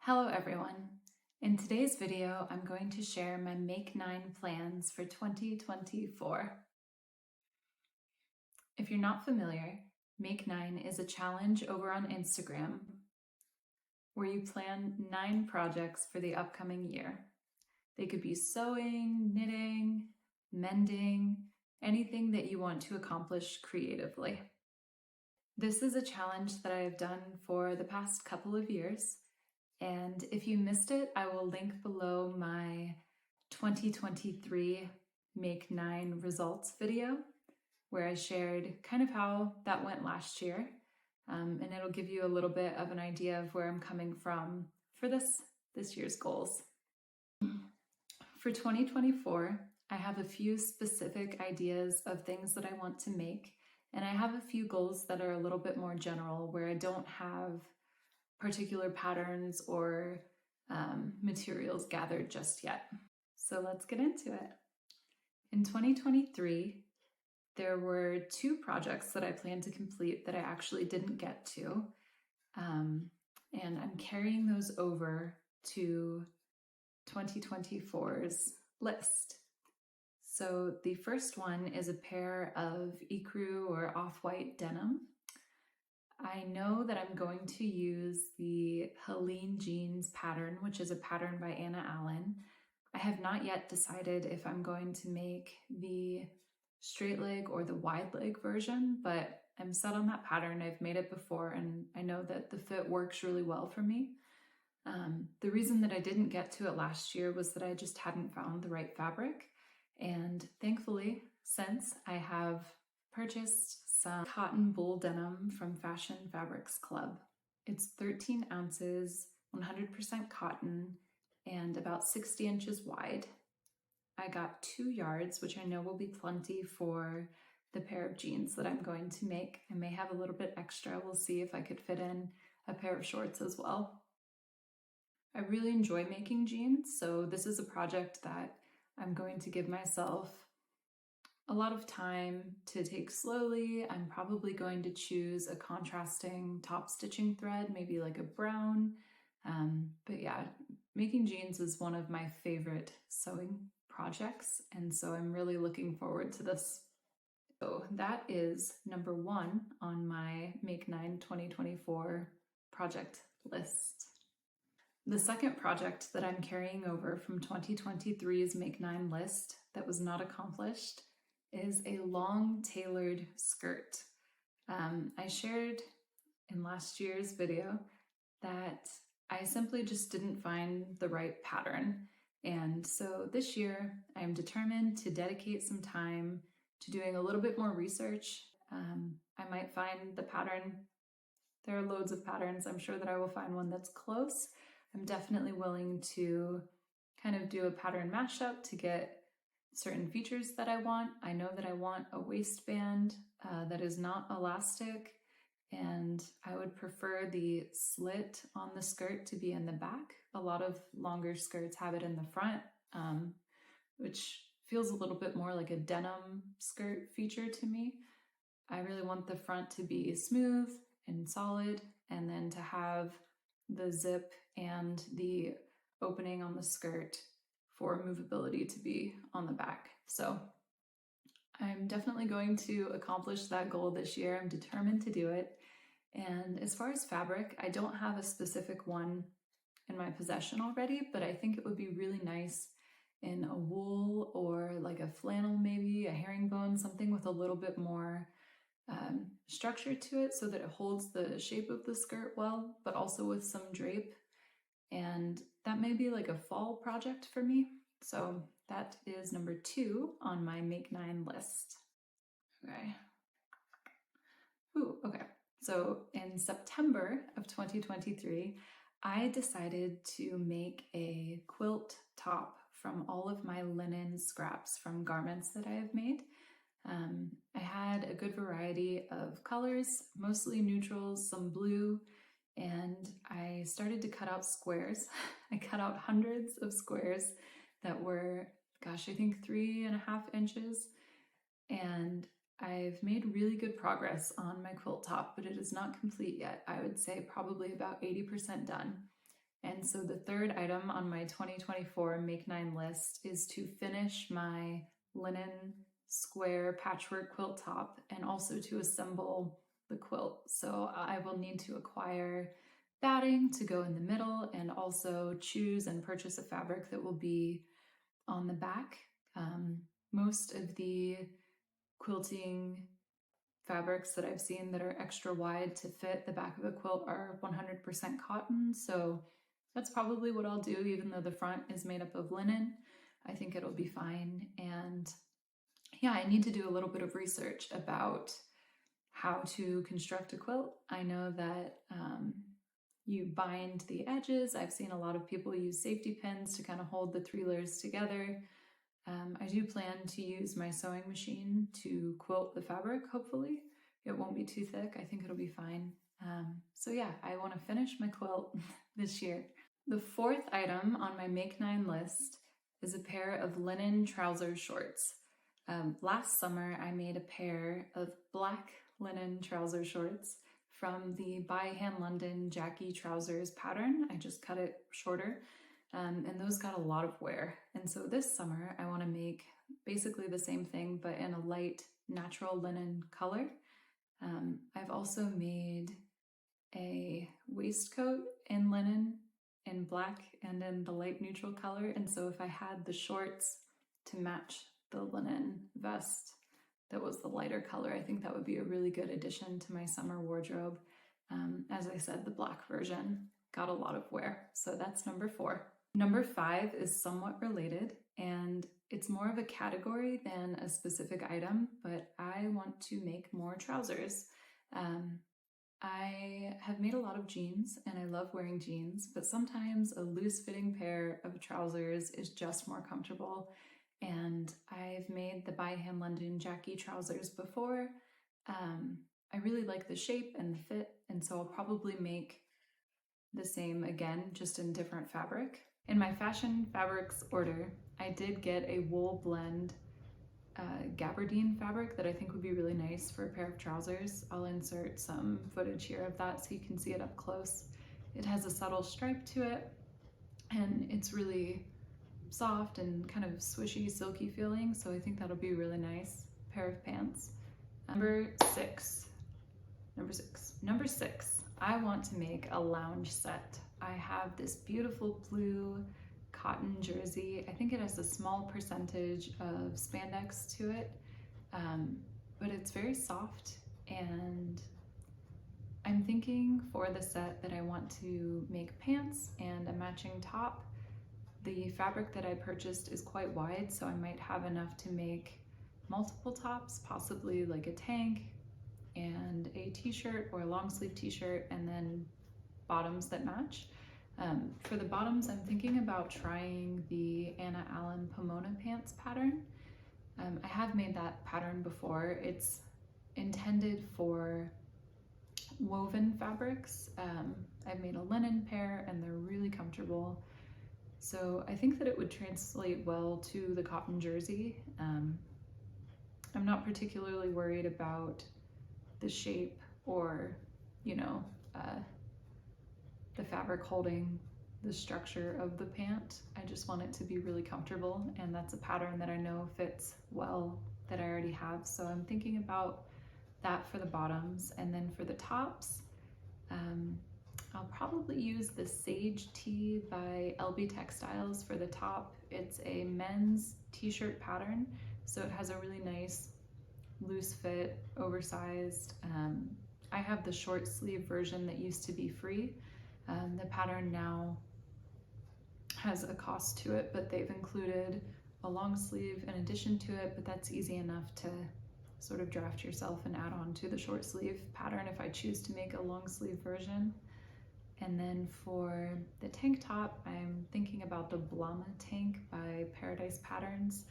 Hello everyone. In today's video, I'm going to share my Make 9 plans for 2024. If you're not familiar, Make 9 is a challenge over on Instagram where you plan 9 projects for the upcoming year. They could be sewing, knitting, mending, anything that you want to accomplish creatively. This is a challenge that I've done for the past couple of years. And if you missed it, I will link below my 2023 Make 9 results video, where I shared kind of how that went last year. And it'll give you a little bit of an idea of where I'm coming from for this year's goals. For 2024, I have a few specific ideas of things that I want to make, and I have a few goals that are a little bit more general, where I don't have particular patterns or materials gathered just yet. So let's get into it. In 2023, there were 2 projects that I planned to complete that I actually didn't get to. And I'm carrying those over to 2024's list. So the first one is a pair of ecru or off-white denim. I know that I'm going to use the Helene Jeans pattern, which is a pattern by Anna Allen. I have not yet decided if I'm going to make the straight leg or the wide leg version, but I'm set on that pattern. I've made it before and I know that the fit works really well for me. The reason that I didn't get to it last year was that I just hadn't found the right fabric. And thankfully, since I have purchased some cotton bull denim from Fashion Fabrics Club. It's 13 ounces, 100% cotton, and about 60 inches wide. I got 2 yards, which I know will be plenty for the pair of jeans that I'm going to make. I may have a little bit extra. We'll see if I could fit in a pair of shorts as well. I really enjoy making jeans, so this is a project that I'm going to give myself a lot of time to take slowly. I'm probably going to choose a contrasting top stitching thread, maybe like a brown. But yeah, making jeans is one of my favorite sewing projects, and so I'm really looking forward to this. So that is number 1 on my Make 9 2024 project list. The second project that I'm carrying over from 2023's Make 9 list that was not accomplished is a long tailored skirt. I shared in last year's video that I simply just didn't find the right pattern. And so this year I'm determined to dedicate some time to doing a little bit more research. I might find the pattern. There are loads of patterns. I'm sure that I will find one that's close. I'm definitely willing to kind of do a pattern mashup to get certain features that I want. I know that I want a waistband that is not elastic, and I would prefer the slit on the skirt to be in the back. A lot of longer skirts have it in the front, which feels a little bit more like a denim skirt feature to me. I really want the front to be smooth and solid, and then to have the zip and the opening on the skirt for movability to be on the back. So I'm definitely going to accomplish that goal this year. I'm determined to do it. And as far as fabric, I don't have a specific one in my possession already, but I think it would be really nice in a wool or like a flannel, maybe a herringbone, something with a little bit more structure to it so that it holds the shape of the skirt well, but also with some drape. And that may be like a fall project for me. So that is number 2 on my Make 9 list. Okay. Okay. So in September of 2023, I decided to make a quilt top from all of my linen scraps from garments that I have made. I had a good variety of colors, mostly neutrals, some blue, and I started to cut out squares. I cut out hundreds of squares that were, gosh, I think 3.5 inches. And I've made really good progress on my quilt top, but it is not complete yet. I would say probably about 80% done. And so the third item on my 2024 Make 9 list is to finish my linen square patchwork quilt top and also to assemble the quilt. So I will need to acquire batting to go in the middle and also choose and purchase a fabric that will be on the back. Most of the quilting fabrics that I've seen that are extra wide to fit the back of a quilt are 100% cotton, so that's probably what I'll do, even though the front is made up of linen. I think it'll be fine. And yeah, I need to do a little bit of research about how to construct a quilt. I know that you bind the edges. I've seen a lot of people use safety pins to kind of hold the 3 layers together. I do plan to use my sewing machine to quilt the fabric, hopefully. It won't be too thick. I think it'll be fine. So yeah, I want to finish my quilt this year. The fourth item on my Make 9 list is a pair of linen trouser shorts. Last summer, I made a pair of black linen trouser shorts from the By Hand London Jackie trousers pattern. I just cut it shorter. And those got a lot of wear. And so this summer, I want to make basically the same thing, but in a light natural linen color. I've also made a waistcoat in linen, in black, and in the light neutral color. And so if I had the shorts to match the linen vest that was the lighter color, I think that would be a really good addition to my summer wardrobe. As I said, the black version got a lot of wear. So that's number 4. Number 5 is somewhat related, and it's more of a category than a specific item, but I want to make more trousers. I have made a lot of jeans and I love wearing jeans, but sometimes a loose fitting pair of trousers is just more comfortable. And I've made the By Hand London Jackie trousers before. I really like the shape and the fit, and so I'll probably make the same again, just in different fabric. In my fashion fabrics order, I did get a wool blend gabardine fabric that I think would be really nice for a pair of trousers. I'll insert some footage here of that so you can see it up close. It has a subtle stripe to it, and it's really soft and kind of swishy, silky feeling, so I think that'll be a really nice pair of pants. Number six, I want to make a lounge set. I have this beautiful blue cotton jersey. I think it has a small percentage of spandex to it, but it's very soft, and I'm thinking for the set that I want to make pants and a matching top. The fabric that I purchased is quite wide, so I might have enough to make multiple tops, possibly like a tank and a t-shirt or a long sleeve t-shirt, and then bottoms that match. For the bottoms, I'm thinking about trying the Anna Allen Pomona pants pattern. I have made that pattern before. It's intended for woven fabrics. I've made a linen pair and they're really comfortable. So I think that it would translate well to the cotton jersey. I'm not particularly worried about the shape or, the fabric holding the structure of the pant. I just want it to be really comfortable, and that's a pattern that I know fits well that I already have. So I'm thinking about that for the bottoms, and then for the tops, I'll probably use the Sage Tee by LB Textiles for the top. It's a men's t-shirt pattern, so it has a really nice loose fit, oversized. I have the short sleeve version that used to be free. The pattern now has a cost to it, but they've included a long sleeve in addition to it, but that's easy enough to sort of draft yourself and add on to the short sleeve pattern if I choose to make a long sleeve version. And then for the tank top, I'm thinking about the Blama tank by Paradise Patterns.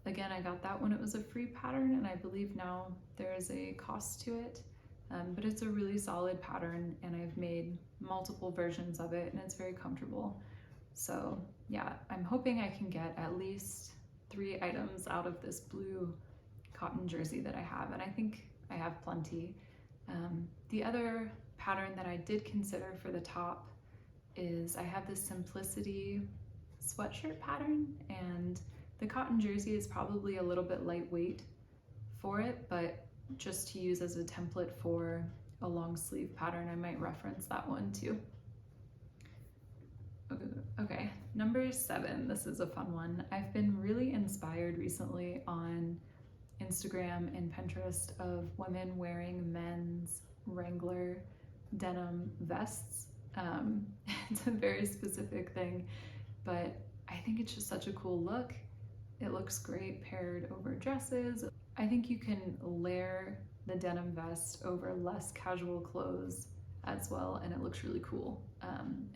Again, I got that when it was a free pattern, and I believe now there is a cost to it, but it's a really solid pattern, and I've made multiple versions of it, and it's very comfortable. So yeah, I'm hoping I can get at least 3 items out of this blue cotton jersey that I have, and I think I have plenty. The other pattern that I did consider for the top is I have this simplicity sweatshirt pattern, and the cotton jersey is probably a little bit lightweight for it, but just to use as a template for a long sleeve pattern, I might reference that one too. Okay, number 7, this is a fun one. I've been really inspired recently on Instagram and Pinterest of women wearing men's Wrangler denim vests. It's a very specific thing, but I think it's just such a cool look. It looks great paired over dresses. I think you can layer the denim vest over less casual clothes as well, and it looks really cool.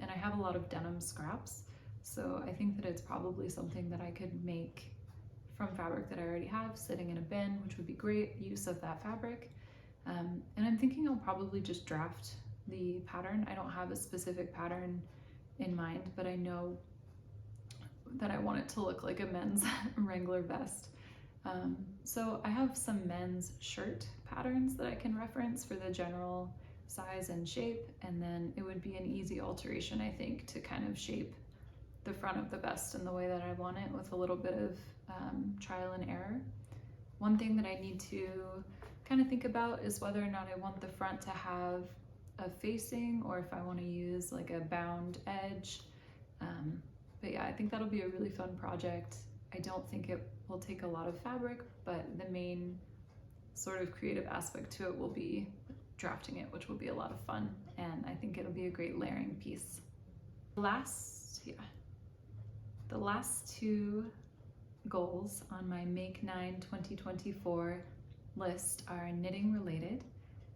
And I have a lot of denim scraps, so I think that it's probably something that I could make from fabric that I already have sitting in a bin, which would be great use of that fabric. And I'm thinking I'll probably just draft the pattern. I don't have a specific pattern in mind, but I know that I want it to look like a men's Wrangler vest. So I have some men's shirt patterns that I can reference for the general size and shape, and then it would be an easy alteration, I think, to kind of shape the front of the vest in the way that I want it with a little bit of trial and error. One thing that I need to kind of think about is whether or not I want the front to have a facing or if I want to use like a bound edge. But yeah, I think that'll be a really fun project. I don't think it will take a lot of fabric, but the main sort of creative aspect to it will be drafting it, which will be a lot of fun, and I think it'll be a great layering piece. The last 2 goals on my Make 9 2024 list are knitting related.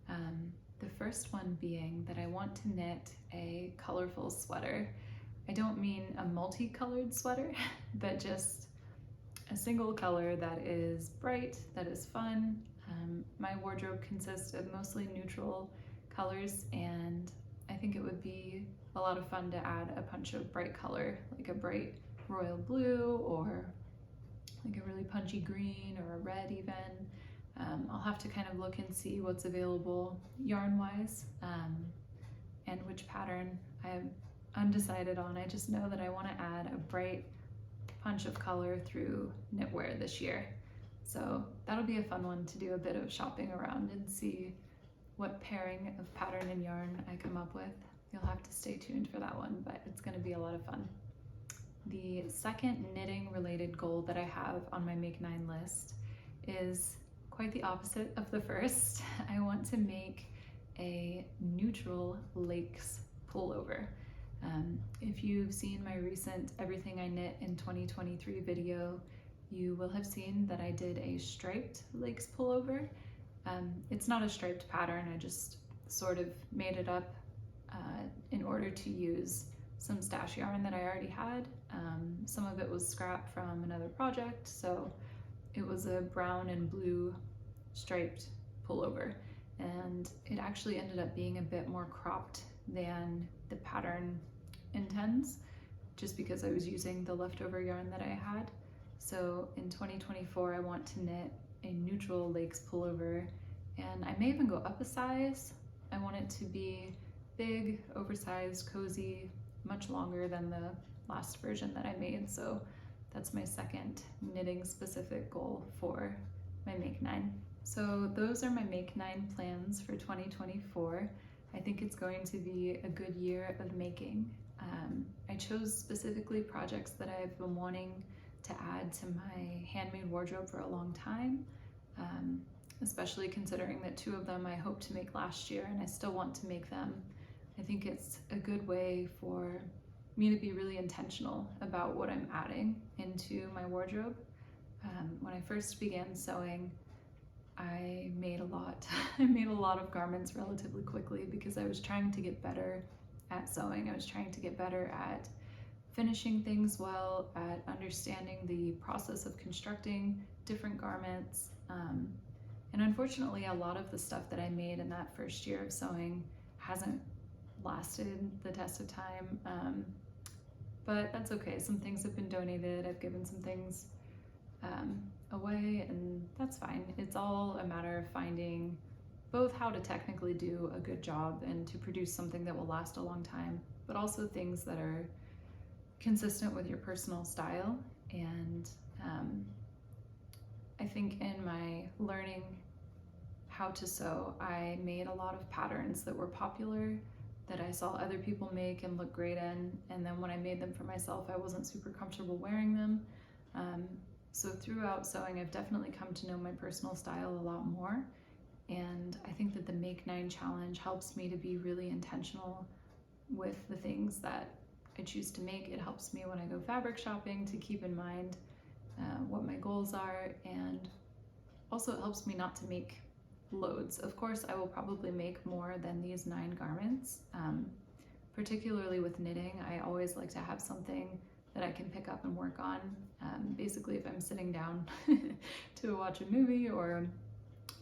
The first one being that I want to knit a colorful sweater. I don't mean a multicolored sweater, but just a single color that is bright, that is fun. My wardrobe consists of mostly neutral colors, and I think it would be a lot of fun to add a punch of bright color, like a bright royal blue or like a really punchy green or a red even. I'll have to kind of look and see what's available yarn-wise and which pattern I'm undecided on. I just know that I want to add a bright punch of color through knitwear this year. So that'll be a fun one to do a bit of shopping around and see what pairing of pattern and yarn I come up with. You'll have to stay tuned for that one, but it's going to be a lot of fun. The second knitting related goal that I have on my Make 9 list is quite the opposite of the first. I want to make a neutral lakes pullover. If you've seen my recent Everything I Knit in 2023 video, you will have seen that I did a striped lakes pullover. It's not a striped pattern, I just sort of made it up in order to use some stash yarn that I already had. Some of it was scrap from another project, so it was a brown and blue striped pullover, and it actually ended up being a bit more cropped than the pattern intends, just because I was using the leftover yarn that I had. So in 2024 I want to knit a neutral lakes pullover, and I may even go up a size. I want it to be big, oversized, cozy, much longer than the last version that I made, so that's my second knitting specific goal for my Make 9. So those are my Make 9 plans for 2024. I think it's going to be a good year of making. I chose specifically projects that I've been wanting to add to my handmade wardrobe for a long time, especially considering that 2 of them I hoped to make last year and I still want to make them. I think it's a good way for me to be really intentional about what I'm adding into my wardrobe. When I first began sewing, I made a lot. I made a lot of garments relatively quickly because I was trying to get better at sewing. I was trying to get better at finishing things well, at understanding the process of constructing different garments. And unfortunately, a lot of the stuff that I made in that first year of sewing hasn't lasted the test of time. But that's okay. Some things have been donated. I've given some things away, and that's fine. It's all a matter of finding both how to technically do a good job and to produce something that will last a long time, but also things that are consistent with your personal style. And I think in my learning how to sew, I made a lot of patterns that were popular that I saw other people make and look great in, and then when I made them for myself, I wasn't super comfortable wearing them. So throughout sewing, I've definitely come to know my personal style a lot more, and I think that the Make 9 challenge helps me to be really intentional with the things that I choose to make. It helps me when I go fabric shopping to keep in mind what my goals are, and also it helps me not to make loads. Of course, I will probably make more than these 9 garments. Particularly with knitting, I always like to have something that I can pick up and work on. Basically, if I'm sitting down to watch a movie or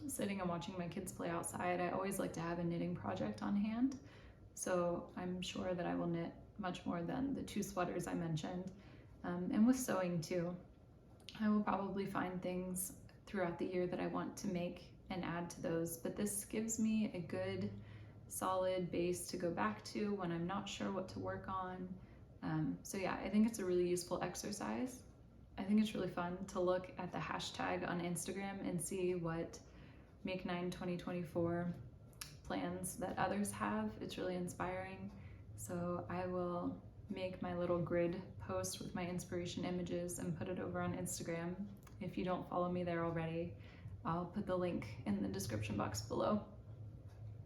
sitting and watching my kids play outside, I always like to have a knitting project on hand. So I'm sure that I will knit much more than the 2 sweaters I mentioned. And with sewing too, I will probably find things throughout the year that I want to make and add to those, but this gives me a good solid base to go back to when I'm not sure what to work on. So yeah, I think it's a really useful exercise. I think it's really fun to look at the hashtag on Instagram and see what Make 9 2024 plans that others have. It's really inspiring. So I will make my little grid post with my inspiration images and put it over on Instagram. If you don't follow me there already, I'll put the link in the description box below.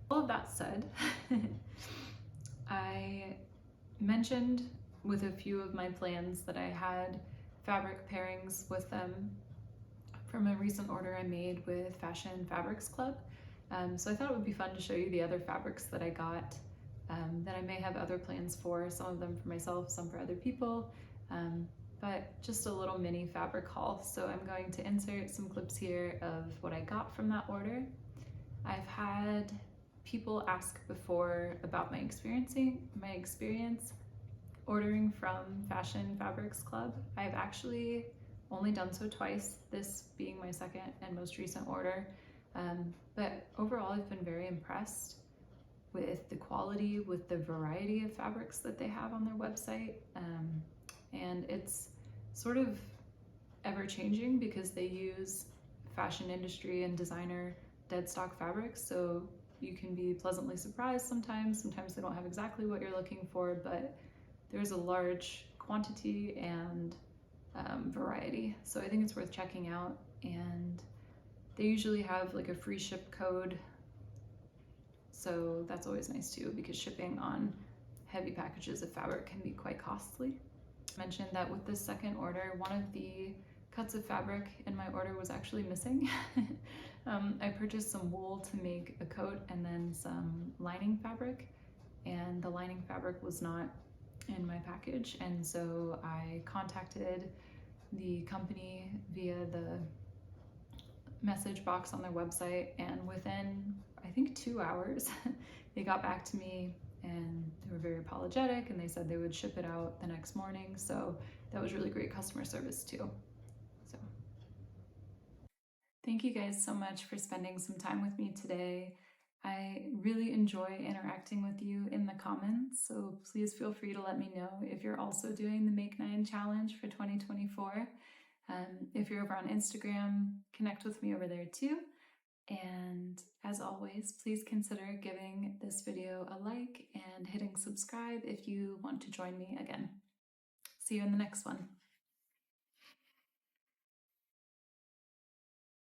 All of that said, I mentioned with a few of my plans that I had fabric pairings with them from a recent order I made with Fashion Fabrics Club. So I thought it would be fun to show you the other fabrics that I got that I may have other plans for, some of them for myself, some for other people, but just a little mini fabric haul. So I'm going to insert some clips here of what I got from that order. I've had people ask before about my experience ordering from Fashion Fabrics Club. I've actually only done so twice, this being my second and most recent order, but overall I've been very impressed with the quality, with the variety of fabrics that they have on their website, and it's sort of ever-changing because they use fashion industry and designer dead stock fabrics, so you can be pleasantly surprised sometimes. Sometimes they don't have exactly what you're looking for, but there's a large quantity and variety, so I think it's worth checking out. And they usually have like a free ship code, so that's always nice too, because shipping on heavy packages of fabric can be quite costly. I mentioned that with this second order, one of the cuts of fabric in my order was actually missing. I purchased some wool to make a coat and then some lining fabric, and the lining fabric was not in my package, and so I contacted the company via the message box on their website, and within I think 2 hours they got back to me and they were very apologetic, and they said they would ship it out the next morning. So that was really great customer service too. So thank you guys so much for spending some time with me today. I really enjoy interacting with you in the comments, so please feel free to let me know if you're also doing the Make 9 challenge for 2024. If you're over on Instagram, connect with me over there too. And as always, please consider giving this video a like and hitting subscribe if you want to join me again. See you in the next one.